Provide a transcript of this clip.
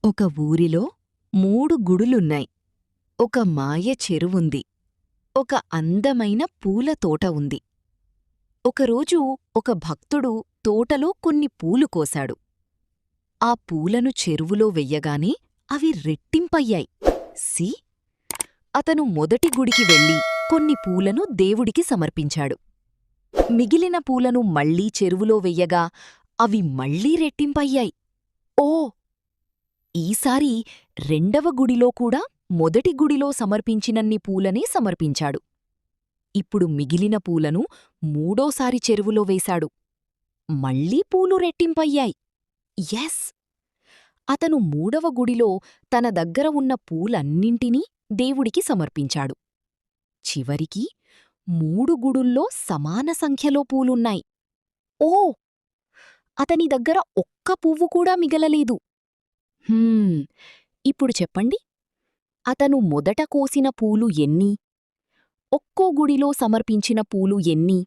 ఒక ఊరిలో 3 గుడులున్నాయి. ఒక మాయ చెరువుంది. ఒక అందమైన పూల తోట ఉంది. ఒకరోజు ఒక భక్తుడు తోటలో కొన్ని పూలు కోశాడు. ఆ పూలను చెరువులో వెయ్యగానే అవి రెట్టింపయ్యాయి. సి అతను మొదటి గుడికి వెళ్ళి కొన్ని పూలను దేవుడికి సమర్పించాడు. మిగిలిన పూలను మళ్లీ చెరువులో వెయ్యగా అవి మళ్లీ రెట్టింపయ్యాయి. ఓ! ఈసారి రెండవ గుడిలో కూడా మొదటి గుడిలో సమర్పించినన్ని పూలనే సమర్పించాడు. ఇప్పుడు మిగిలిన పూలను మూడోసారి చెరువులో వేశాడు. మళ్లీ పూలు రెట్టింపయ్యాయి. ఎస్! అతను మూడవ గుడిలో తన దగ్గర ఉన్న పూలన్నింటినీ దేవుడికి సమర్పించాడు. చివరికి 3 గుడుల్లో సమాన సంఖ్యలో పూలున్నాయి. ఓ! అతని దగ్గర ఒక్క పువ్వు కూడా మిగలలేదు. హుమ్, ఇప్పుడు చెప్పండి, అతను మొదట కోసిన పూలు ఎన్ని? ఒక్కో గుడిలో సమర్పించిన పూలు ఎన్ని?